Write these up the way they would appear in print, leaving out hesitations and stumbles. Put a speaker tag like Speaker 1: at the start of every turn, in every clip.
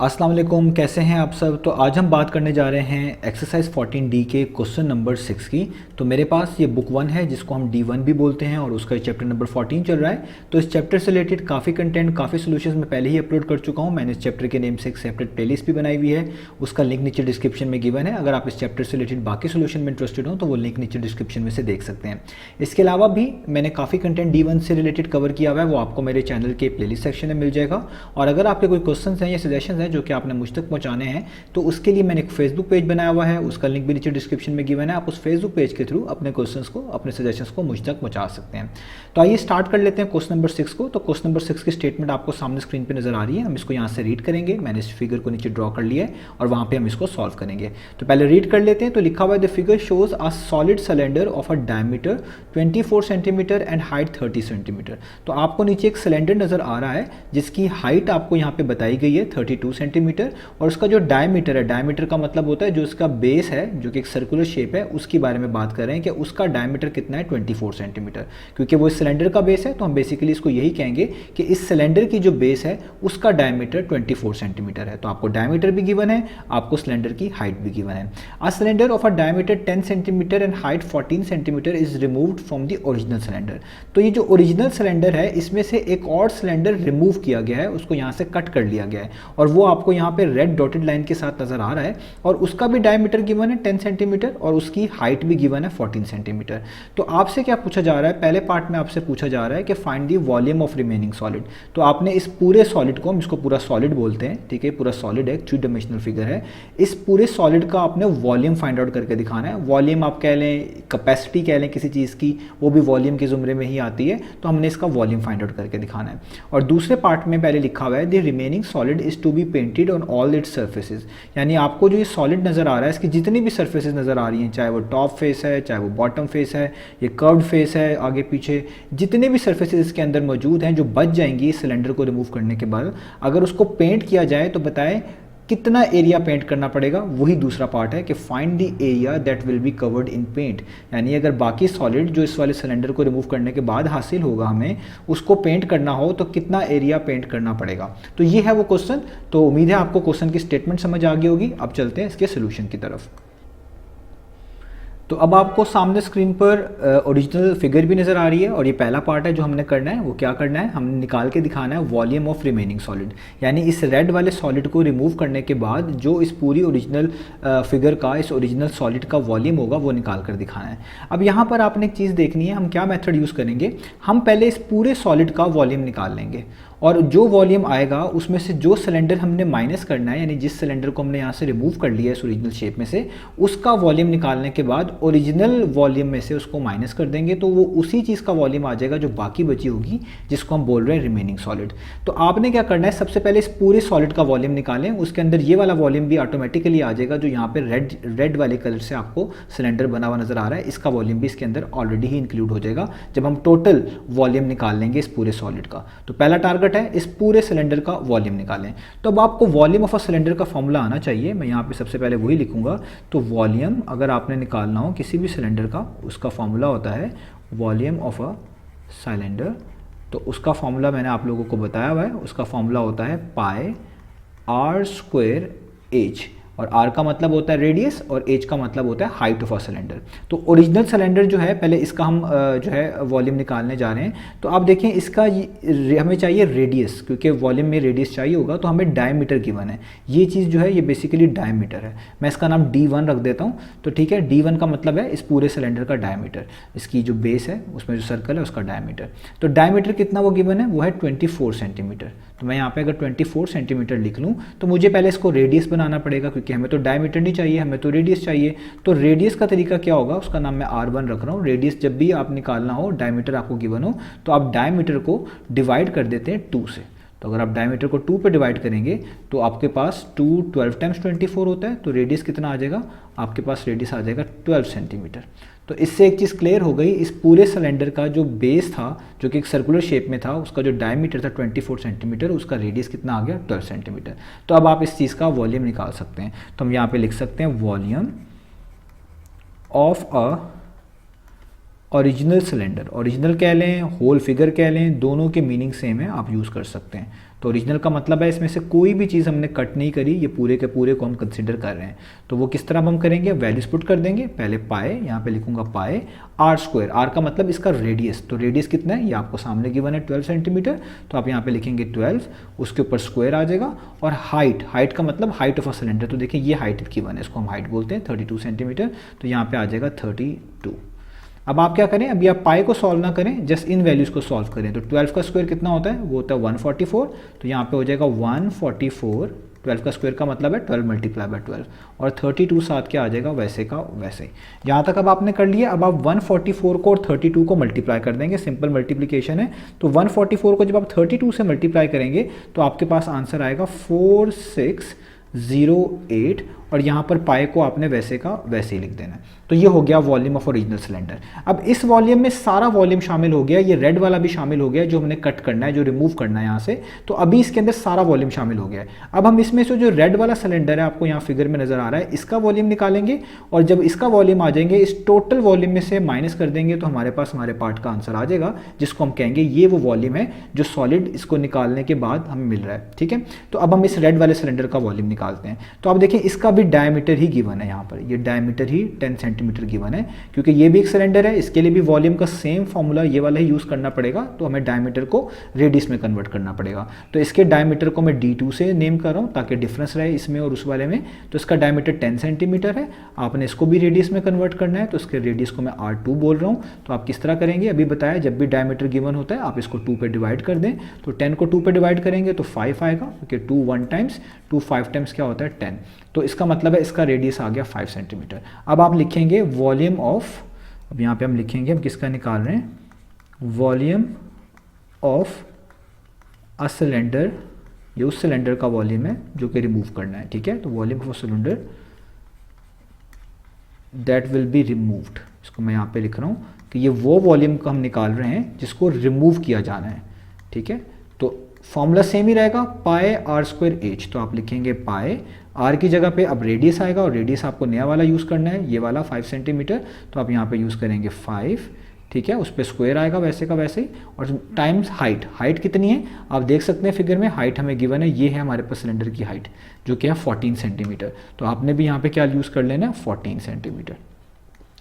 Speaker 1: अस्सलाम वालेकुम, कैसे हैं आप सब। तो आज हम बात करने जा रहे हैं एक्सरसाइज 14D के क्वेश्चन नंबर 6 की। तो मेरे पास ये बुक 1 है जिसको हम D1 भी बोलते हैं और उसका चैप्टर नंबर 14 चल रहा है। तो इस चैप्टर से रिलेटेड काफ़ी कंटेंट, काफ़ी सोल्यूशन मैं पहले ही अपलोड कर चुका हूँ। मैंने इस चैप्टर के नेम से एक सेपरेट प्लेलिस्ट भी बनाई हुई है, उसका लिंक नीचे डिस्क्रिप्शन में गिवन है। अगर आप इस चैप्टर से रिलेटेड बाकी सोल्यूशन में इंटरेस्टेड हो तो वो लिंक नीचे डिस्क्रिप्शन में से देख सकते हैं। इसके अलावा भी मैंने काफ़ी कंटेंट D1 से रिलेटेड कवर किया हुआ है, वो आपको मेरे चैनल के प्लेलिस्ट सेक्शन में मिल जाएगा। और अगर आपके कोई क्वेश्चन हैं या सजेशन हैं जो कि आपने मुझ तक पहुंचाने हैं तो उसके लिए मैंने एक फेसबुक पेज बनाया हुआ है, उसका लिंक भी नीचे डिस्क्रिप्शन में गिवन है। आप उस फेसबुक पेज के थ्रू अपने क्वेश्चंस को, अपने सजेशंस को मुझ तक पहुंचा सकते हैं। तो आइए स्टार्ट कर लेते हैं क्वेश्चन नंबर 6 को। तो क्वेश्चन नंबर 6 की स्टेटमेंट आपको सामने स्क्रीन पे नजर आ रही है। हम इसको यहाँ से रीड करेंगे। मैंने इस फिगर को नीचे ड्रॉ कर लिया है और वहाँ पे हम इसको सॉल्व करेंगे। तो पहले रीड कर लेते हैं। तो लिखा हुआ है the figure shows a solid cylinder of a diameter 24 centimetre and height 30 centimetre. तो आपको नीचे एक सिलेंडर नजर आ रहा है जिसकी हाइट आपको यहाँ पे बताई गई है 32 सेंटीमीटर, और उसका जो डायमीटर है, डायमीटर का मतलब होता है जो इसका बेस है, जो कि एक सर्कुलर शेप है, उसके बारे में बात कर रहे हैं कि उसका डायमीटर कितना है 24 सेंटीमीटर। क्योंकि वो इस सिलेंडर का बेस है तो हम बेसिकली इसको यही कहेंगे कि इस सिलेंडर की जो बेस है उसका डायमीटर 24 सेंटीमीटर है। तो आपको डायमीटर भी गिवन है, आपको सिलेंडर की हाइट भी गिवन है। A cylinder of a diameter 10 centimetre and height 14 centimetre is removed from the original cylinder. तो ये जो ओरिजिनल सिलेंडर है इसमें से एक और सिलेंडर रिमूव किया गया है, उसको यहाँ से कट कर लिया गया है और वो आपको यहाँ पे रेड डॉटेड लाइन के साथ नजर आ रहा है। और उसका भी डायमीटर गिवन है 10 सेंटीमीटर और उसकी हाइट भी गिवन है 14 सेंटीमीटर। तो आपसे क्या पूछा जा रहा है, पहले पार्ट में आपसे पूछा जा रहा है कि find the volume of remaining solid. तो आपने इस पूरे सॉलिड को, हम इसको पूरा सॉलिड बोलते हैं, ठीक है, पूरा सॉलिड है, 3 डायमेंशनल फिगर है। इस पूरे सॉलिड का आपने वॉल्यूम फाइंड आउट करके दिखाना है। वॉल्यूम आप कह लें, कैपेसिटी कह लें किसी चीज़ की, वो भी वॉल्यूम के जुमरे में ही आती है। तो हमने इसका वॉल्यूम फाइंड आउट करके दिखाना है। और दूसरे पार्ट में पहले लिखा हुआ है the remaining solid is to be painted on all its surfaces. यानी आपको जो ये सॉलिड नज़र आ रहा है इसकी जितनी भी सर्फेसेस नज़र आ रही हैं, चाहे वो टॉप फेस है, चाहे वो बॉटम फेस है, ये कर्व्ड फेस है, आगे पीछे जितने भी सर्फेसेस इसके अंदर मौजूद हैं जो बच जाएंगी सिलेंडर को रिमूव करने के बाद, अगर उसको पेंट किया जाए तो बताएं कितना एरिया पेंट करना पड़ेगा। वही दूसरा पार्ट है कि find the area that will be covered in paint. यानी अगर बाकी सॉलिड जो इस वाले सिलेंडर को रिमूव करने के बाद हासिल होगा हमें, उसको पेंट करना हो तो कितना एरिया पेंट करना पड़ेगा। तो ये है वो क्वेश्चन। तो उम्मीद है आपको क्वेश्चन की स्टेटमेंट समझ आ गई होगी। अब चलते हैं इसके सोल्यूशन की तरफ। तो अब आपको सामने स्क्रीन पर ओरिजिनल फिगर भी नज़र आ रही है और ये पहला पार्ट है जो हमने करना है। वो क्या करना है, हमने निकाल के दिखाना है वॉल्यूम ऑफ रिमेनिंग सॉलिड। यानी इस रेड वाले सॉलिड को रिमूव करने के बाद जो इस पूरी ओरिजिनल फिगर का, इस ओरिजिनल सॉलिड का वॉल्यूम होगा वो निकाल कर दिखाना है। अब यहाँ पर आपने एक चीज़ देखनी है, हम क्या मेथड यूज़ करेंगे, हम पहले इस पूरे सॉलिड का वॉल्यूम निकाल लेंगे और जो वॉल्यूम आएगा उसमें से जो सिलेंडर हमने माइनस करना है, यानी जिस सिलेंडर को हमने यहाँ से रिमूव कर लिया है इस ओरिजिनल शेप में से, उसका वॉल्यूम निकालने के बाद ओरिजिनल वॉल्यूम में से उसको माइनस कर देंगे तो वो उसी चीज़ का वॉल्यूम आ जाएगा जो बाकी बची होगी, जिसको हम बोल रहे हैं रिमेनिंग सॉलिड। तो आपने क्या करना है, सबसे पहले इस पूरे सॉलिड का वॉल्यूम निकालें, उसके अंदर ये वाला वॉल्यूम भी ऑटोमेटिकली आ जाएगा जो यहाँ पे रेड वाले कलर से आपको सिलेंडर बना हुआ नजर आ रहा है। इसका वॉल्यूम भी इसके अंदर ऑलरेडी ही इंक्लूड हो जाएगा जब हम टोटल वॉल्यूम निकाल लेंगे इस पूरे सॉलिड का। तो पहला टारगेट है इस पूरे सिलेंडर का वॉल्यूम निकालें। तो अब आपको वॉल्यूम ऑफ अ सिलेंडर का फॉर्मूला आना चाहिए। मैं यहाँ पे सबसे पहले वही लिखूंगा। तो वॉल्यूम अगर आपने निकालना हो किसी भी सिलेंडर का, उसका फॉर्मूला होता है वॉल्यूम ऑफ अ सिलेंडर। तो उसका फॉर्मूला मैंने आप लोगों को बताया हुआ है, उसका फॉर्मूला होता है पाई आर स्क्वायर एच, और आर का मतलब होता है रेडियस और एच का मतलब होता है हाइट ऑफ अ सिलेंडर। तो ओरिजिनल सिलेंडर जो है, पहले इसका हम जो है वॉल्यूम निकालने जा रहे हैं। तो आप देखें इसका हमें चाहिए रेडियस, क्योंकि वॉल्यूम में रेडियस चाहिए होगा तो हमें डायमीटर गिवन है। ये चीज़ जो है ये बेसिकली डायमीटर है। मैं इसका नाम D1 रख देता हूँ। तो ठीक है, D1 का मतलब है इस पूरे सिलेंडर का डायमीटर, इसकी जो बेस है उसमें जो सर्कल है उसका डायमीटर। तो डायमीटर कितना वो गिवन है, वो है 24 सेंटीमीटर। तो मैं यहाँ पे अगर 24 सेंटीमीटर लिख लूँ तो मुझे पहले इसको रेडियस बनाना पड़ेगा, क्योंकि हमें तो डायमीटर नहीं चाहिए, हमें तो रेडियस चाहिए। तो रेडियस का तरीका क्या होगा, उसका नाम मैं R1 रख रहा हूँ। रेडियस जब भी आप निकालना हो, डायमीटर आपको गिवन हो, तो आप डायमीटर को डिवाइड कर देते हैं 2 से। तो अगर आप डायमीटर को 2 पे डिवाइड करेंगे तो आपके पास 2 12 टाइम्स 24 होता है। तो रेडियस कितना आ जाएगा, आपके पास रेडियस आ जाएगा 12 सेंटीमीटर। तो इससे एक चीज़ क्लियर हो गई, इस पूरे सिलेंडर का जो बेस था, जो कि एक सर्कुलर शेप में था, उसका जो डायमीटर था 24 सेंटीमीटर, उसका रेडियस कितना आ गया 12 सेंटीमीटर। तो अब आप इस चीज़ का वॉल्यूम निकाल सकते हैं। तो हम यहाँ पे लिख सकते हैं volume of a original cylinder, original कह लें, होल फिगर कह लें, दोनों के मीनिंग सेम है, आप यूज़ कर सकते हैं। तो ओरिजिनल का मतलब है इसमें से कोई भी चीज़ हमने कट नहीं करी, ये पूरे के पूरे को हम कंसिडर कर रहे हैं। तो वो किस तरह हम करेंगे, वैल्यूज पुट कर देंगे। पहले पाए, यहाँ पे लिखूंगा पाए आर स्क्वायर, आर का मतलब इसका रेडियस, तो रेडियस कितना है ये आपको सामने गिवन है 12 सेंटीमीटर, तो आप यहाँ पे लिखेंगे 12, उसके ऊपर स्क्वायर आ जाएगा। और हाइट, हाइट का मतलब हाइट ऑफ अ सिलेंडर, तो देखिए ये हाइट गिवन है, इसको हम हाइट बोलते हैं 32 सेंटीमीटर, तो यहाँ पे आ जाएगा 32। अब आप क्या करें, अभी आप पाई को सॉल्व ना करें, जस्ट इन वैल्यूज़ को सॉल्व करें। तो 12 का स्क्वायर कितना होता है, वो होता है 144, तो यहाँ पे हो जाएगा 144, 12 का स्क्वायर का मतलब है 12 मल्टीप्लाई बाय 12, और 32 साथ क्या आ जाएगा, वैसे का वैसे ही। यहाँ तक अब आपने कर लिया। अब आप 144 को और 32 को मल्टीप्लाई कर देंगे, सिंपल मल्टीप्लिकेशन है। तो 144 को जब आप 32 से मल्टीप्लाई करेंगे तो आपके पास आंसर आएगा 4608, और यहाँ पर पाए को आपने वैसे का वैसे ही लिख देना है। तो ये हो गया वॉल्यूम ऑफ ओरिजिनल सिलेंडर। अब इस वॉल्यूम में सारा वॉल्यूम शामिल हो गया, ये रेड वाला भी शामिल हो गया जो हमने कट करना है, जो रिमूव करना है यहाँ से। तो अभी इसके अंदर सारा वॉल्यूम शामिल हो गया है। अब हम इसमें से जो रेड वाला सिलेंडर है, आपको यहाँ फिगर में नजर आ रहा है, इसका वॉल्यूम निकालेंगे, और जब इसका वॉल्यूम आ जाएंगे, इस टोटल वॉल्यूम में से माइनस कर देंगे, तो हमारे पास हमारे पार्ट का आंसर आ जाएगा, जिसको हम कहेंगे ये वो वॉल्यूम है जो सॉलिड इसको निकालने के बाद हमें मिल रहा है। ठीक है, तो अब हम इस रेड वाले सिलेंडर का वॉल्यूम निकालते हैं। तो आप देखिए इसका भी डायमीटर ही गिवन है, यहाँ पर ये डायमीटर ही 10 सेंटीमीटर गिवन है, क्योंकि ये भी एक सिलेंडर है, इसके लिए भी वॉल्यूम का सेम फॉर्मूला ये वाला ही यूज करना पड़ेगा। तो हमें डायमीटर को रेडियस में कन्वर्ट करना पड़ेगा। तो इसके डायमीटर को मैं D2 से नेम कर रहा हूँ ताकि डिफरेंस रहे इसमें और उस वाले में। तो इसका डायमीटर 10 सेंटीमीटर है, आपने इसको भी रेडियस में कन्वर्ट करना है, तो इसके रेडियस को मैं R2 बोल रहा हूँ। तो आप किस तरह करेंगे, अभी बताया, जब भी डायमीटर गिवन होता है आप इसको 2 पे डिवाइड कर दें। तो 10 को 2 पे डिवाइड करेंगे तो 5 आएगा, क्योंकि 2 1 टाइम्स 2 5 टाइम्स क्या होता है 10। तो इसका मतलब है इसका रेडियस आ गया 5 सेंटीमीटर। अब आप लिखेंगे वॉल्यूम ऑफ, अब यहाँ पे हम लिखेंगे, हम किसका निकाल रहे हैं, वॉल्यूम ऑफ अ सिलेंडर, ये उस सिलेंडर का वॉल्यूम है जो कि रिमूव करना है। ठीक है, तो volume of a cylinder that will be removed, इसको मैं यहाँ पे लिख रहा हूँ कि ये वो वॉल्यूम को हम निकाल रहे हैं जिसको रिमूव किया जाना है। ठीक है, तो फॉर्मूला सेम ही रहेगा, पाए आर स्क्वायर एच। तो आप लिखेंगे पाए, आर की जगह पे अब रेडियस आएगा, और रेडियस आपको नया वाला यूज़ करना है, ये वाला 5 सेंटीमीटर। तो आप यहाँ पे यूज़ करेंगे 5, ठीक है, उस पर स्क्वायर आएगा वैसे का वैसे ही, और टाइम्स हाइट, हाइट कितनी है आप देख सकते हैं फिगर में, हाइट हमें गिवन है, ये है हमारे पास सिलेंडर की हाइट जो कि है 14 सेंटीमीटर। तो आपने भी यहाँ पे क्या यूज़ कर लेना है, 14 सेंटीमीटर।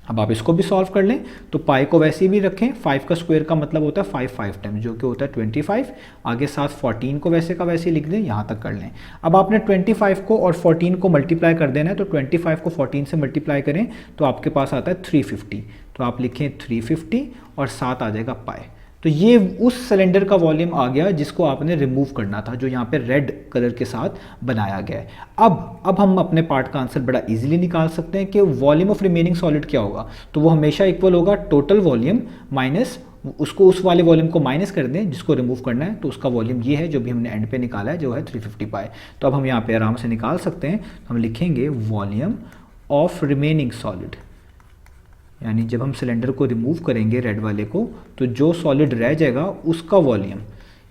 Speaker 1: अब आप इसको भी सॉल्व कर लें, तो पाई को वैसे ही भी रखें, 5 का स्क्वायर का मतलब होता है 5 टाइम्स, जो कि होता है 25, आगे साथ 14 को वैसे का वैसे ही लिख दें, यहाँ तक कर लें। अब आपने 25 को और 14 को मल्टीप्लाई कर देना है, तो 25 को 14 से मल्टीप्लाई करें तो आपके पास आता है 350। तो आप लिखें 350 और साथ आ जाएगा पाई। तो ये उस सिलेंडर का वॉल्यूम आ गया जिसको आपने रिमूव करना था, जो यहाँ पे रेड कलर के साथ बनाया गया है। अब हम अपने पार्ट का आंसर बड़ा इजीली निकाल सकते हैं कि वॉल्यूम ऑफ रिमेनिंग सॉलिड क्या होगा। तो वो हमेशा इक्वल होगा टोटल वॉल्यूम माइनस, उसको उस वाले वॉल्यूम को माइनस कर दें जिसको रिमूव करना है, तो उसका वॉल्यूम ये है जो भी हमने एंड पे निकाला है, जो है 350 पाई। तो अब हम यहाँ पे आराम से निकाल सकते हैं। हम लिखेंगे वॉल्यूम ऑफ रिमेनिंग सॉलिड, यानी जब हम सिलेंडर को रिमूव करेंगे रेड वाले को, तो जो सॉलिड रह जाएगा उसका वॉल्यूम,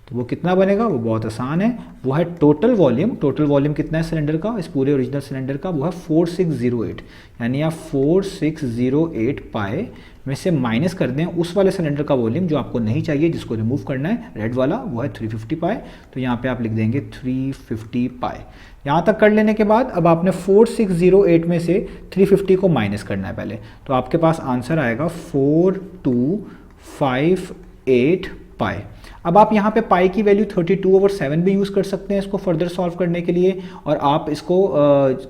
Speaker 1: तो वो कितना बनेगा, वो बहुत आसान है, वो है टोटल वॉल्यूम। टोटल वॉल्यूम कितना है सिलेंडर का, इस पूरे ओरिजिनल सिलेंडर का, वो है 4608, यानी आप 4608 पाए में से माइनस कर दें उस वाले सिलेंडर का वॉल्यूम जो आपको नहीं चाहिए, जिसको रिमूव करना है रेड वाला, वो है 350 पाए। तो यहाँ पे आप लिख देंगे 350 पाए। यहाँ तक कर लेने के बाद अब आपने 4608 में से 350 को माइनस करना है पहले, तो आपके पास आंसर आएगा 4258 पाई। अब आप यहाँ पे पाई की वैल्यू 32/7 भी यूज़ कर सकते हैं इसको फर्दर सॉल्व करने के लिए, और आप इसको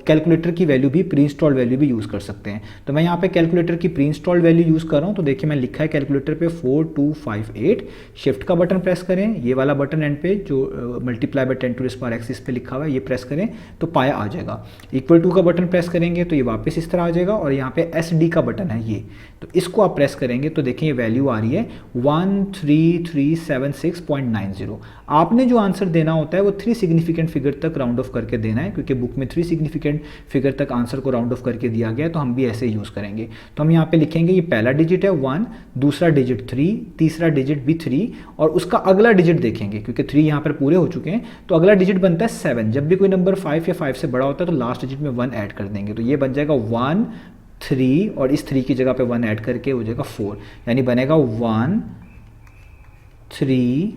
Speaker 1: कैलकुलेटर की वैल्यू भी, प्री इंस्टॉल्ड वैल्यू भी यूज़ कर सकते हैं। तो मैं यहाँ पे कैलकुलेटर की प्री इंस्टॉल्ड वैल्यू यूज़ कर रहा हूँ। तो देखिए मैं लिखा है कैलकुलेटर पे 4258, शिफ्ट का बटन प्रेस करें, ये वाला बटन एंड पे जो मल्टीप्लाई बाय 10⁻⁻⁴ इस पे लिखा हुआ है, ये प्रेस करें तो पाया आ जाएगा। इक्वल टू का बटन प्रेस करेंगे तो ये वापस इस तरह आ जाएगा, और यहाँ पे SD का बटन है ये, तो इसको आप प्रेस करेंगे तो देखिए ये वैल्यू आ रही है 13376.90। आपने जो आंसर देना होता है वो 3 सिग्निफिकेंट फिगर तक राउंड ऑफ करके देना है, क्योंकि बुक में 3 सिग्निफिकेंट फिगर तक आंसर को राउंड ऑफ करके दिया गया है, तो हम भी ऐसे यूज़ करेंगे। तो हम यहाँ पे लिखेंगे ये पहला डिजिट है 1, दूसरा डिजिट 3, तीसरा डिजिट भी 3, और उसका अगला डिजिट देखेंगे क्योंकि 3 यहाँ पर पूरे हो चुके हैं, तो अगला डिजिट बनता है 7। जब भी कोई नंबर 5 या 5 से बड़ा होता है तो लास्ट डिजिट में 1 ऐड कर देंगे, तो ये बन जाएगा 1 3 और इस 3 की जगह पे 1 ऐड करके हो जाएगा 4, यानी बनेगा 1 3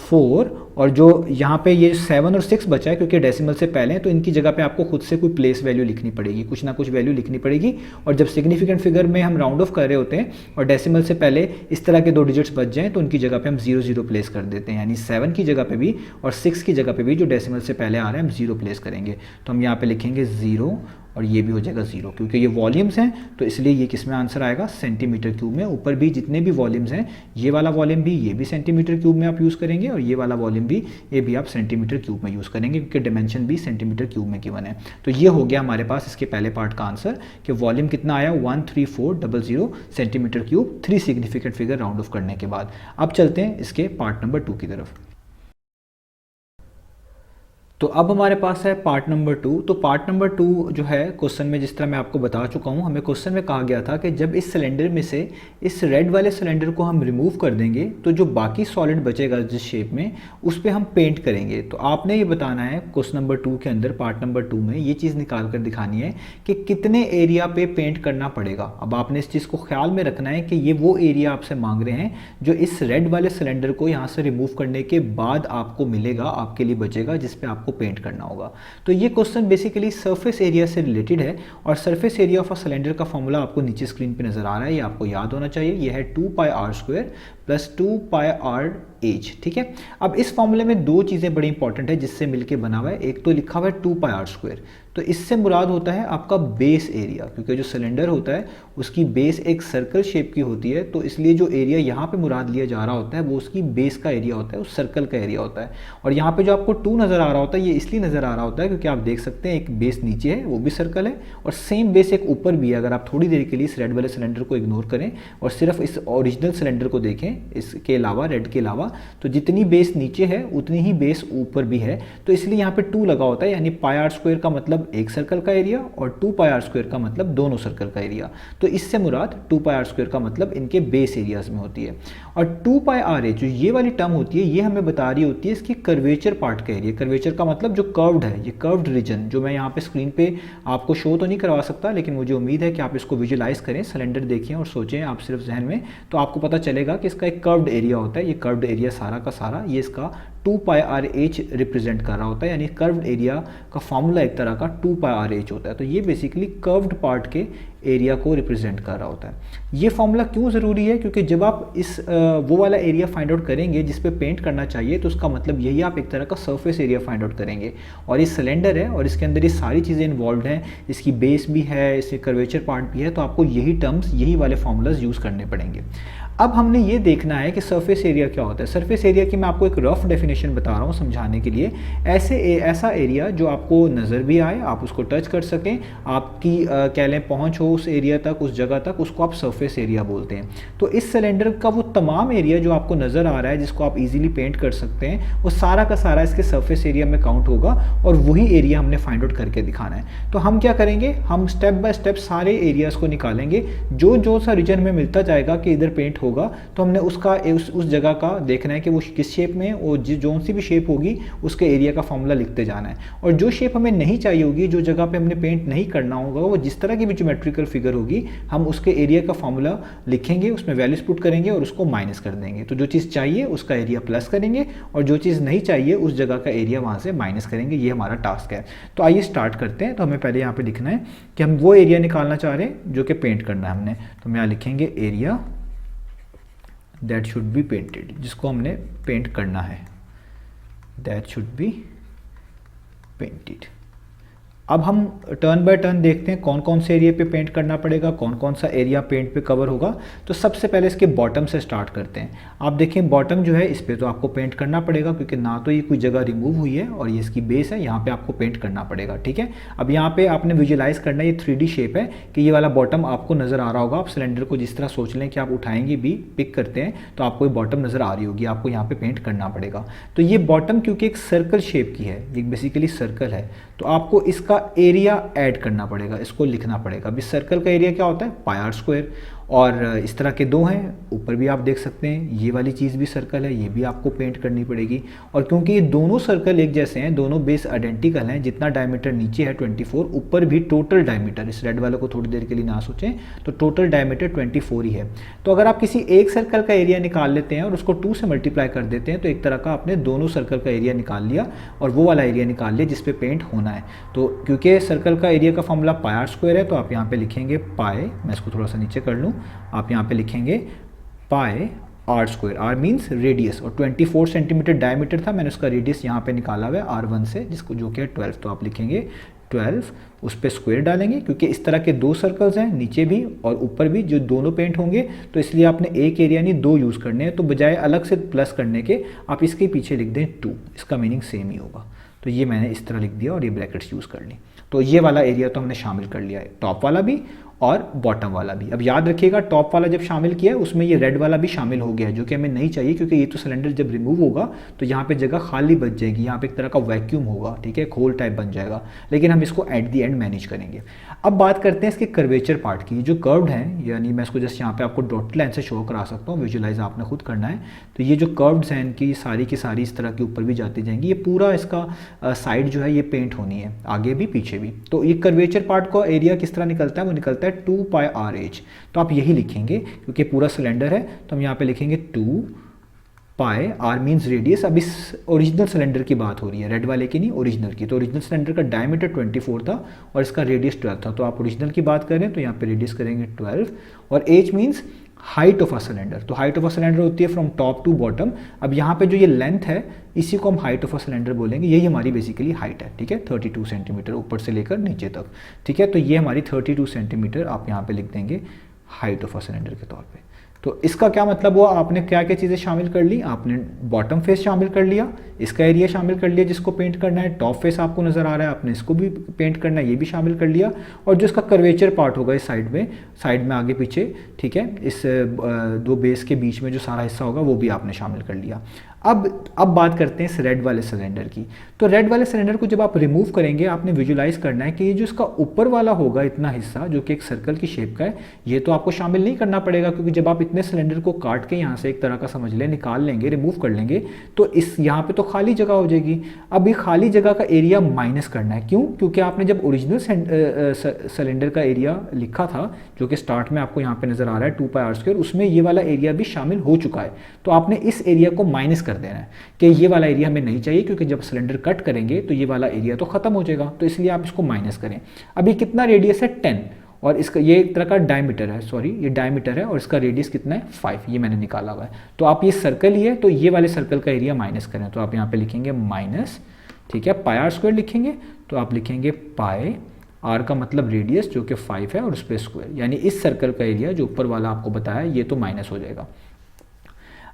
Speaker 1: 4। और जो यहाँ पे ये 7 और 6 बचा है क्योंकि डेसिमल से पहले हैं, तो इनकी जगह पे आपको खुद से कोई प्लेस वैल्यू लिखनी पड़ेगी, कुछ ना कुछ वैल्यू लिखनी पड़ेगी। और जब सिग्निफिकेंट फिगर में हम राउंड ऑफ कर रहे होते हैं और डेसिमल से पहले इस तरह के 2 डिजिट्स बच जाएं तो उनकी जगह पे हम 0 0 प्लेस कर देते हैं, यानी 7 की जगह पे भी और 6 की जगह पे भी जो डेसिमल से पहले आ रहे हैं हम 0 प्लेस करेंगे। तो हम यहाँ पे लिखेंगे 0 और ये भी हो जाएगा 0, क्योंकि ये वॉल्यूम्स हैं तो इसलिए ये किस में आंसर आएगा, सेंटीमीटर क्यूब में। ऊपर भी जितने भी वॉल्यूम्स हैं, ये वाला वॉल्यूम भी, ये भी सेंटीमीटर क्यूब में आप यूज़ करेंगे और ये वाला वॉल्यूम भी, ये भी आप सेंटीमीटर क्यूब में यूज़ करेंगे क्योंकि डिमेंशन भी सेंटीमीटर क्यूब में गिवन है। तो ये हो गया हमारे पास इसके पहले पार्ट का आंसर कि वॉल्यूम कितना आया 13400 centimetre cube, 3 significant figure round of करने के बाद। अब चलते हैं इसके पार्ट नंबर 2 की तरफ। तो अब हमारे पास है पार्ट नंबर 2। तो पार्ट नंबर 2 जो है क्वेश्चन में, जिस तरह मैं आपको बता चुका हूँ, हमें क्वेश्चन में कहा गया था कि जब इस सिलेंडर में से इस रेड वाले सिलेंडर को हम रिमूव कर देंगे तो जो बाकी सॉलिड बचेगा जिस शेप में, उस पर हम पेंट करेंगे। तो आपने ये बताना है क्वेश्चन नंबर 2 के अंदर, पार्ट नंबर 2 में ये चीज़ निकाल कर दिखानी है कि कितने एरिया पे पेंट करना पड़ेगा। अब आपने इस चीज़ को ख्याल में रखना है कि ये वो एरिया आपसे मांग रहे हैं जो इस रेड वाले सिलेंडर को यहाँ से रिमूव करने के बाद आपको मिलेगा, आपके लिए बचेगा, जिस पे आपको पेंट करना होगा। तो ये क्वेश्चन बेसिकली सरफेस एरिया से रिलेटेड है और surface area of a cylinder का फॉर्मूला आपको नीचे स्क्रीन पे नजर आ रहा है, ये आपको याद होना चाहिए। ये है 2πr² + 2πrh, ठीक है। अब इस फॉर्मूले में 2 चीज़ें बड़ी इंपॉर्टेंट है जिससे मिलके बना हुआ है। एक तो लिखा हुआ है 2πr², तो इससे मुराद होता है आपका बेस एरिया, क्योंकि जो सिलेंडर होता है उसकी बेस एक सर्कल शेप की होती है, तो इसलिए जो एरिया यहाँ पे मुराद लिया जा रहा होता है वो उसकी बेस का एरिया होता है, उस सर्कल का एरिया होता है। और यहाँ पे जो आपको 2 नज़र आ रहा होता है, ये इसलिए नज़र आ रहा होता है क्योंकि आप देख सकते हैं एक बेस नीचे है, वो भी सर्कल है, और सेम बेस एक ऊपर भी है। अगर आप थोड़ी देर के लिए इस रेड वाले सिलेंडर को इग्नोर करें और सिर्फ इस ओरिजिनल सिलेंडर को देखें, इसके अलावा, रेड के अलावा, तो जितनी बेस नीचे है उतनी ही बेस ऊपर भी है। तो इसलिए यहाँ पे 2 लगा होता है, यानी πr² का मतलब एक सर्कल का एरिया और 2πr² का मतलब दोनों सर्कल का एरिया। तो इससे मुराद 2πr² का मतलब इनके बेस एरियाज में होती है। और 2πrh जो ये वाली टर्म होती है, ये हमें बता रही होती है इसकी कर्वेचर पार्ट का एरिया। कर्वेचर का मतलब जो कर्व्ड है, ये कर्व्ड रीजन, जो मैं यहाँ पे स्क्रीन पे आपको शो तो नहीं करवा सकता, लेकिन मुझे उम्मीद है कि आप इसको विजुलाइज करें, सिलेंडर देखें और सोचें आप सिर्फ जहन में, तो आपको पता चलेगा कि इसका एक कर्व्ड एरिया होता है। ये कर्व्ड एरिया सारा का सारा ये इसका 2πrh रिप्रेजेंट कर रहा होता है, यानी कर्व्ड एरिया का फॉर्मूला एक तरह का 2πrh होता है। तो ये बेसिकली कर्व्ड पार्ट के एरिया को रिप्रेजेंट कर रहा होता है। ये फॉर्मूला क्यों ज़रूरी है, क्योंकि जब आप इस वो वाला एरिया फाइंड आउट करेंगे जिस पे पेंट करना चाहिए, तो उसका मतलब यही आप एक तरह का सरफेस एरिया फाइंड आउट करेंगे। और ये सिलेंडर है और इसके अंदर ये सारी चीज़ें इन्वॉल्व हैं, इसकी बेस भी है, इसके कर्वेचर पार्ट भी है, तो आपको यही टर्म्स, यही वाले फॉर्मूलाज यूज़ करने पड़ेंगे। अब हमने ये देखना है कि सरफेस एरिया क्या होता है। सरफेस एरिया की मैं आपको एक रफ डेफिनेशन बता रहा हूँ समझाने के लिए। ऐसा एरिया जो आपको नज़र भी आए, आप उसको टच कर सकें, आपकी कह लें पहुँच हो उस एरिया तक, उस जगह तक, उसको आप सरफेस एरिया बोलते हैं। तो इस सिलेंडर का वो तमाम एरिया जो आपको नज़र आ रहा है, जिसको आप इजीली पेंट कर सकते हैं, वो सारा का सारा इसके सरफेस एरिया में काउंट होगा और वही एरिया हमने फाइंड आउट करके दिखाना है। तो हम क्या करेंगे, हम स्टेप बाय स्टेप सारे एरियाज़ को निकालेंगे। जो सा रीजन में मिलता जाएगा कि इधर पेंट होगा, तो हमने उसका उस जगह का देखना है कि वो किस शेप में, वो जो सी भी शेप होगी उसके एरिया का फॉर्मूला लिखते जाना है। और जो शेप हमें नहीं चाहिए होगी, जो जगह पे हमने पेंट नहीं करना होगा, वो जिस तरह की भी ज्योमेट्रिकल फिगर होगी, हम उसके एरिया का फॉर्मूला लिखेंगे, उसमें वैल्यूज पुट करेंगे और उसको माइनस कर देंगे। तो जो चीज़ चाहिए उसका एरिया प्लस करेंगे और जो चीज़ नहीं चाहिए उस जगह का एरिया वहाँ से माइनस करेंगे। ये हमारा टास्क है। तो आइए स्टार्ट करते हैं। तो हमें पहले यहाँ पे लिखना है कि हम वो एरिया निकालना चाह रहे हैं जो कि पेंट करना है हमने। तो हम यहाँ लिखेंगे area that should be painted, जिसको हमने पेंट करना है, दैट शुड बी पेंटेड। अब हम टर्न बाय टर्न देखते हैं कौन कौन से एरिया पे पेंट करना पड़ेगा, कौन कौन सा एरिया पेंट पे कवर होगा। तो सबसे पहले इसके बॉटम से स्टार्ट करते हैं। आप देखें बॉटम जो है, इस पे तो आपको पेंट करना पड़ेगा क्योंकि ना तो ये कोई जगह रिमूव हुई है और ये इसकी बेस है, यहाँ पे आपको पेंट करना पड़ेगा, ठीक है। अब यहाँ पे आपने विजुलाइज करना है, ये 3D शेप है कि ये वाला बॉटम आपको नज़र आ रहा होगा। आप सिलेंडर को जिस तरह सोच लें कि आप उठाएंगे भी, पिक करते हैं, तो आपको ये बॉटम नज़र आ रही होगी, आपको यहाँ पे पेंट करना पड़ेगा। तो ये बॉटम क्योंकि एक सर्कल शेप की है, ये बेसिकली सर्कल है, तो आपको इसका एरिया ऐड करना पड़ेगा, इसको लिखना पड़ेगा। अभी सर्कल का एरिया क्या होता है, πr², और इस तरह के दो हैं, ऊपर भी आप देख सकते हैं ये वाली चीज़ भी सर्कल है, ये भी आपको पेंट करनी पड़ेगी। और क्योंकि ये दोनों सर्कल एक जैसे हैं, दोनों बेस आइडेंटिकल हैं, जितना डायमीटर नीचे है 24, ऊपर भी टोटल डायमीटर, इस रेड वाले को थोड़ी देर के लिए ना सोचें, तो टोटल डायमीटर 24 ही है। तो अगर आप किसी एक सर्कल का एरिया निकाल लेते हैं और उसको 2 से मल्टीप्लाई कर देते हैं तो एक तरह का आपने दोनों सर्कल का एरिया निकाल लिया और वो वाला एरिया निकाल लिया जिस पे पेंट होना है। तो क्योंकि सर्कल का एरिया का फॉर्मूला पाई आर स्क्वायर है, तो आप यहाँ पे लिखेंगे पाई, मैं इसको थोड़ा सा नीचे कर लूँ, आप यहाँ पे लिखेंगे pi R square, R means radius, और 24 सेंटीमीटर डायमीटर था, मैंने उसका रेडियस यहाँ पे निकाला हुआ है R1 से, जिसको जो कि है 12, तो आप लिखेंगे 12, उस पर स्क्वायर डालेंगे क्योंकि इस तरह के दो सर्कल्स हैं, नीचे भी और ऊपर भी, जो दोनों पेंट होंगे, तो इसलिए आपने एक एरिया नहीं दो यूज़ करने हैं। तो बजाय अलग से प्लस करने के आप इसके पीछे लिख दें 2, इसका मीनिंग सेम ही होगा। तो ये मैंने इस तरह लिख दिया और ये ब्रैकेट्स यूज़ कर ली। तो ये वाला एरिया तो हमने शामिल कर लिया है, टॉप वाला भी और बॉटम वाला भी। अब याद रखिएगा टॉप वाला जब शामिल किया है उसमें ये रेड वाला भी शामिल हो गया है, जो कि हमें नहीं चाहिए क्योंकि ये तो सिलेंडर जब रिमूव होगा तो यहाँ पे जगह खाली बच जाएगी, यहाँ पे एक तरह का वैक्यूम होगा, ठीक है, खोल टाइप बन जाएगा, लेकिन हम इसको एट दी एंड मैनेज करेंगे। अब बात करते हैं इसके कर्वेचर पार्ट की। जो कर्व्ड हैं, यानी मैं इसको जस्ट यहाँ पे आपको डॉट लाइन से शो करा सकता हूँ, विजुलाइज आपने खुद करना है। तो ये जो कर्व्ड्स हैं इनकी सारी की सारी इस तरह के ऊपर भी जाती जाएंगी, ये पूरा इसका साइड जो है ये पेंट होनी है, आगे भी पीछे भी। तो ये कर्वेचर पार्ट का एरिया किस तरह निकलता है, वो निकलता है 2 पाई आर एच। तो आप यही लिखेंगे क्योंकि पूरा सिलेंडर है, तो हम यहाँ पे लिखेंगे 2 पाई, आर मीन्स रेडियस। अब इस ओरिजिनल सिलेंडर की बात हो रही है, रेड वाले की नहीं, ओरिजिनल की। तो ओरिजिनल सिलेंडर का डायमीटर 24 था और इसका रेडियस 12 था, तो आप ओरिजिनल की बात करें तो यहाँ पे रेडियस करेंगे 12, और H means height of a cylinder. तो हाइट ऑफ अ सिलेंडर होती है फ्रॉम टॉप टू बॉटम। अब यहाँ पे जो ये लेंथ है इसी को हम हाइट ऑफ अ सिलेंडर बोलेंगे, यही हमारी बेसिकली हाइट है, ठीक है, 32 सेंटीमीटर ऊपर से लेकर नीचे तक, ठीक है। तो ये हमारी 32 सेंटीमीटर आप यहाँ पे लिख देंगे हाइट ऑफ अ सिलेंडर के तौर पे। तो इसका क्या मतलब हुआ, आपने क्या क्या चीज़ें शामिल कर ली, आपने बॉटम फेस शामिल कर लिया, इसका एरिया शामिल कर लिया जिसको पेंट करना है, टॉप फेस आपको नज़र आ रहा है, आपने इसको भी पेंट करना है, ये भी शामिल कर लिया, और जो इसका कर्वेचर पार्ट होगा इस साइड में आगे पीछे, ठीक है, इस दो बेस के बीच में जो सारा हिस्सा होगा वो भी आपने शामिल कर लिया। अब बात करते हैं इस रेड वाले सिलेंडर की। तो रेड वाले सिलेंडर को जब आप रिमूव करेंगे आपने विजुलाइज करना है कि ये जो इसका ऊपर वाला होगा इतना हिस्सा जो कि एक सर्कल की शेप का है, ये तो आपको शामिल नहीं करना पड़ेगा, क्योंकि जब आप इतने सिलेंडर को काट के यहाँ से एक तरह का समझ लें निकाल लेंगे, रिमूव कर लेंगे, तो इस यहाँ पे तो खाली जगह हो जाएगी। अब ये खाली जगह का एरिया माइनस करना है, क्यों, क्योंकि आपने जब ओरिजिनल सिलेंडर का एरिया लिखा था जो कि स्टार्ट में आपको यहाँ पे नजर आ रहा है 2 पाई आर स्क्वायर, उसमें ये वाला एरिया भी शामिल हो चुका है। तो आपने इस एरिया को माइनस कर देना है कि ये वाला एरिया हमें नहीं चाहिए, क्योंकि जब सिलेंडर कट करेंगे तो ये वाला एरिया तो खत्म हो जाएगा, तो इसलिए आप इसको माइनस करें। अब ये कितना रेडियस है 10, और इसका ये एक तरह का डायमीटर है, सॉरी ये डायमीटर है, और इसका रेडियस कितना है 5, ये मैंने निकाला हुआ है। तो आप ये सर्कल ही है, तो ये वाले सर्कल का एरिया माइनस करें, तो आप यहाँ पे लिखेंगे माइनस, ठीक है, पाई आर स्क्वायर लिखेंगे, तो आप लिखेंगे पाई आर का मतलब रेडियस जो कि 5 है और उस पर स्क्वायर, यानी इस सर्कल का एरिया जो ऊपर वाला आपको बताया ये तो माइनस हो जाएगा।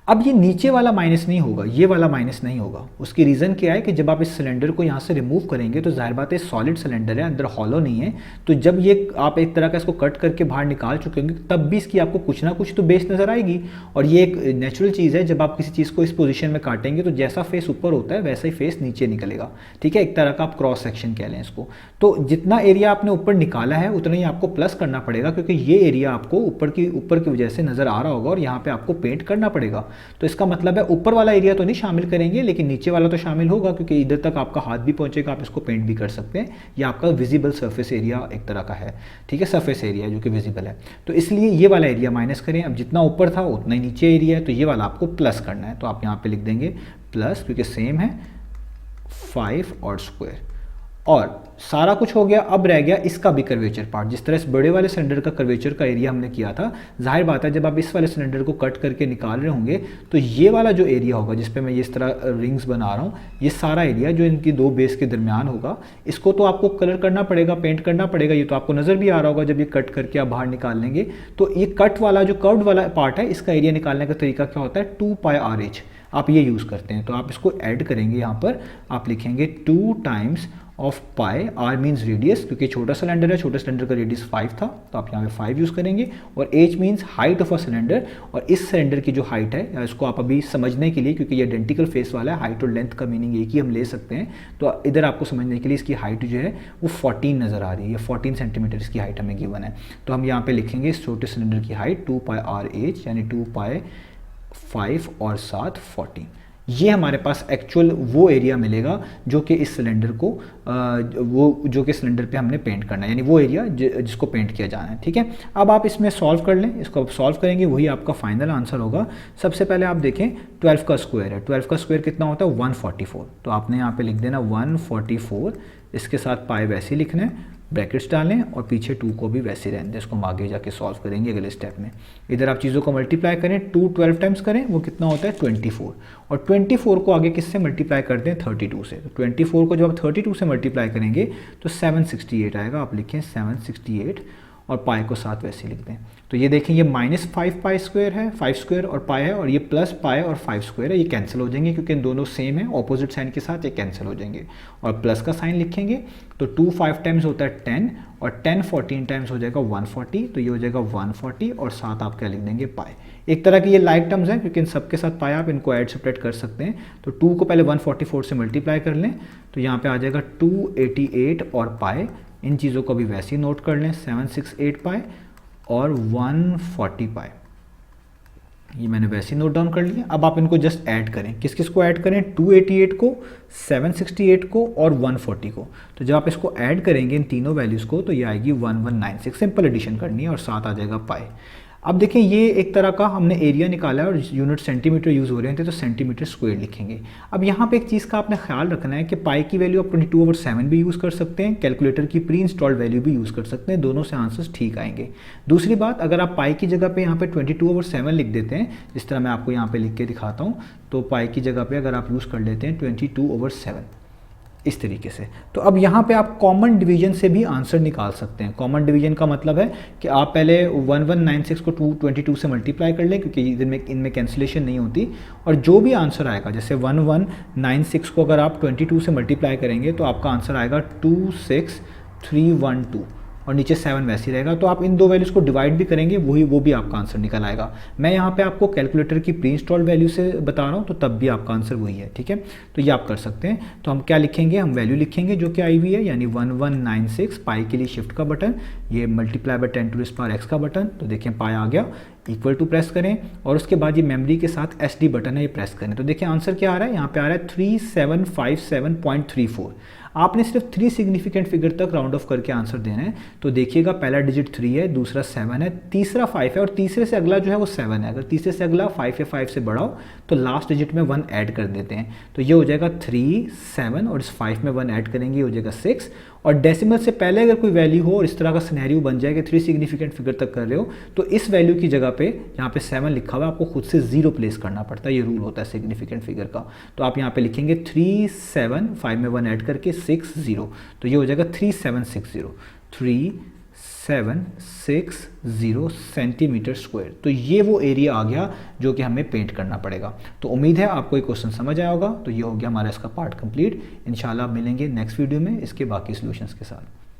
Speaker 1: अब ये नीचे वाला माइनस नहीं होगा, ये वाला माइनस नहीं होगा। उसकी रीज़न क्या है कि जब आप इस सिलेंडर को यहाँ से रिमूव करेंगे तो जाहिर बात है सॉलिड सिलेंडर है, अंदर हॉलो नहीं है, तो जब ये आप एक तरह का इसको कट करके बाहर निकाल चुके होंगे तब भी इसकी आपको कुछ ना कुछ तो बेस नज़र आएगी। और ये एक नेचुरल चीज़ है, जब आप किसी चीज़ को इस पोजिशन में काटेंगे तो जैसा फेस ऊपर होता है वैसा ही फेस नीचे निकलेगा, ठीक है, एक तरह का आप क्रॉस सेक्शन कह लें इसको। तो जितना एरिया आपने ऊपर निकाला है उतना ही आपको प्लस करना पड़ेगा, क्योंकि ये एरिया आपको ऊपर की वजह से नज़र आ रहा होगा और यहाँ पर आपको पेंट करना पड़ेगा। तो इसका मतलब है ऊपर वाला एरिया तो नहीं शामिल करेंगे, लेकिन नीचे वाला तो शामिल होगा, क्योंकि इधर तक आपका हाथ भी पहुंचेगा, आप इसको पेंट भी कर सकते हैं। ये आपका विजिबल सरफेस एरिया एक तरह का है, ठीक है, सरफेस एरिया जो कि विजिबल है। तो इसलिए ये वाला एरिया माइनस करें। अब जितना ऊपर था उतना ही नीचे एरिया है, तो ये वाला आपको प्लस करना है, तो आप यहाँ पे लिख देंगे प्लस, क्योंकि सेम है 5 और स्क्वायर, और सारा कुछ हो गया। अब रह गया इसका भी कर्वेचर पार्ट। जिस तरह इस बड़े वाले सिलेंडर का कर्वेचर का एरिया हमने किया था, जाहिर बात है जब आप इस वाले सिलेंडर को कट करके निकाल रहे होंगे तो ये वाला जो एरिया होगा जिस पे मैं ये इस तरह रिंग्स बना रहा हूँ, ये सारा एरिया जो इनकी दो बेस के दरमियान होगा, इसको तो आपको कलर करना पड़ेगा, पेंट करना पड़ेगा। ये तो आपको नज़र भी आ रहा होगा जब ये कट करके आप बाहर निकाल लेंगे। तो ये कट वाला जो कर्व्ड वाला पार्ट है, इसका एरिया निकालने का तरीका क्या होता है, 2 पाई RH आप ये यूज़ करते हैं। तो आप इसको ऐड करेंगे, यहाँ पर आप लिखेंगे 2 times of pi, R means radius, क्योंकि छोटा सिलेंडर है, छोटे सिलेंडर का रेडियस 5 था तो आप यहाँ पे 5 यूज़ करेंगे, और H means height of a cylinder, और इस सिलेंडर की जो हाइट है, या इसको आप अभी समझने के लिए, क्योंकि ये आइडेंटिकल फेस वाला है, हाइट और लेंथ का मीनिंग एक ही हम ले सकते हैं, तो इधर आपको समझने के लिए इसकी हाइट जो है वो 14 नज़र आ रही है, 14 सेंटीमीटर इसकी हाइट हमें गिवन है। तो हम यहाँ पे लिखेंगे इस छोटे सिलेंडर की हाइट 2 पाई आर एच, यानी 2 पाई 5 और 7 14। ये हमारे पास एक्चुअल वो एरिया मिलेगा जो कि इस सिलेंडर को वो जो कि सिलेंडर पे हमने पेंट करना है, यानी वो एरिया जिसको पेंट किया जाना है। ठीक है, अब आप इसमें सॉल्व कर लें, इसको आप सॉल्व करेंगे वही आपका फाइनल आंसर होगा। सबसे पहले आप देखें 12 का स्क्वायर है, 12 का स्क्वायर कितना होता है 144, तो आपने यहाँ पे लिख देना 144, इसके साथ पाई वैसे ही लिखना है, ब्रैकेट्स डालें और पीछे 2 को भी वैसे रहने दें, इसको हम आगे जाके सॉल्व करेंगे अगले स्टेप में। इधर आप चीज़ों को मल्टीप्लाई करें, 2 12 टाइम्स करें, वो कितना होता है 24, और 24 को आगे किससे मल्टीप्लाई कर दें 32 से, तो 24 को जब आप 32 से मल्टीप्लाई करेंगे तो 768 आएगा, आप लिखें 768 और पाई को साथ वैसे लिख दें। तो ये देखें ये -5 पाई स्क्वायर है, 5 स्क्वायर और पाई है, और ये प्लस पाई और 5 स्क्वायर है, ये कैंसिल हो जाएंगे क्योंकि इन दोनों सेम है, ऑपोजिट साइन के साथ ये कैंसिल हो जाएंगे, और प्लस का साइन लिखेंगे तो 2 5 टाइम्स होता है 10, और 10 14 टाइम्स हो जाएगा 140, तो ये हो जाएगा 140, और साथ आप क्या लिख देंगे पाई। एक तरह की ये लाइक टर्म्स हैं क्योंकि इन सबके साथ पाई आप इनको ऐड सेपरेट कर सकते हैं, तो 2 को पहले 144 से मल्टीप्लाई कर लें, तो यहाँ पे आ जाएगा 288 और पाई, इन चीज़ों को भी वैसे ही नोट कर लें, 768 पाई और 140 पाई, ये मैंने वैसे ही नोट डाउन कर लिया। अब आप इनको जस्ट ऐड करें, किस किस को ऐड करें, 288 को, 768 को और 140 को, तो जब आप इसको ऐड करेंगे इन तीनों वैल्यूज़ को तो ये आएगी 1196, सिंपल एडिशन करनी है और साथ आ जाएगा पाई। अब देखें ये एक तरह का हमने एरिया निकाला है और यूनिट सेंटीमीटर यूज़ हो रहे थे तो सेंटीमीटर स्क्वायर लिखेंगे। अब यहाँ पे एक चीज़ का आपने ख्याल रखना है कि पाई की वैल्यू आप 22/7 भी यूज़ कर सकते हैं, कैलकुलेटर की प्री इंस्टॉल्ड वैल्यू भी यूज़ कर सकते हैं, दोनों से आंसर्स ठीक आएंगे। दूसरी बात, अगर आप पाई की जगह पे यहाँ पे 22/7 लिख देते हैं, जिस तरह मैं आपको यहाँ पे लिख के दिखाता हूँ, तो पाई की जगह पे अगर आप यूज़ कर लेते हैं 22/7 इस तरीके से, तो अब यहाँ पे आप कॉमन डिवीजन से भी आंसर निकाल सकते हैं। कॉमन डिवीजन का मतलब है कि आप पहले 1196 को 22 से मल्टीप्लाई कर लें क्योंकि इनमें कैंसिलेशन नहीं होती, और जो भी आंसर आएगा, जैसे 1196 को अगर आप 22 से मल्टीप्लाई करेंगे तो आपका आंसर आएगा 26312, और नीचे 7 वैसे ही रहेगा, तो आप इन दो वैल्यूज़ को डिवाइड भी करेंगे वो भी आपका आंसर निकल आएगा। मैं यहाँ पे आपको कैलकुलेटर की प्री इंस्टॉल्ड वैल्यू से बता रहा हूँ तो तब भी आपका आंसर वही है। ठीक है, तो ये आप कर सकते हैं। तो हम क्या लिखेंगे, हम वैल्यू लिखेंगे जो कि आई हुई है, यानी 1196, पाई के लिए शिफ्ट का बटन, ये मल्टीप्लाई बाय 10⁻⁻x का बटन, तो देखें पाई आ गया, इक्वल टू प्रेस करें, और उसके बाद ये मेमोरी के साथ SD बटन है, ये प्रेस करें, तो देखिए आंसर क्या आ रहा है, यहाँ पे आ रहा है 3757.34। आपने सिर्फ 3 सिग्निफिकेंट फिगर तक राउंड ऑफ करके आंसर देना है, तो देखिएगा पहला डिजिट 3 है, दूसरा 7 है, तीसरा 5 है, और तीसरे से अगला जो है वो 7 है। अगर तीसरे से अगला 5 या 5 से बड़ा हो तो लास्ट डिजिट में 1 ऐड कर देते हैं, तो ये हो जाएगा 3 7, और इस 5 में 1 ऐड करेंगे हो जाएगा 6, और डेसिमल से पहले अगर कोई वैल्यू हो और इस तरह का सिनेरियो बन जाए कि 3 सिग्निफिकेंट फिगर तक कर रहे हो, तो इस वैल्यू की जगह पे यहाँ पे 7 लिखा हुआ है, आपको खुद से 0 प्लेस करना पड़ता है, ये रूल होता है सिग्निफिकेंट फिगर का। तो आप यहाँ पे लिखेंगे 3 7, 5 में 1 ऐड करके 6 0, तो ये हो जाएगा 3760 3760 सेंटीमीटर स्क्वायर। तो ये वो एरिया आ गया जो कि हमें पेंट करना पड़ेगा। तो उम्मीद है आपको ये क्वेश्चन समझ आया होगा। तो ये हो गया हमारा इसका पार्ट कंप्लीट। इंशाल्लाह मिलेंगे नेक्स्ट वीडियो में इसके बाकी सॉल्यूशंस के साथ।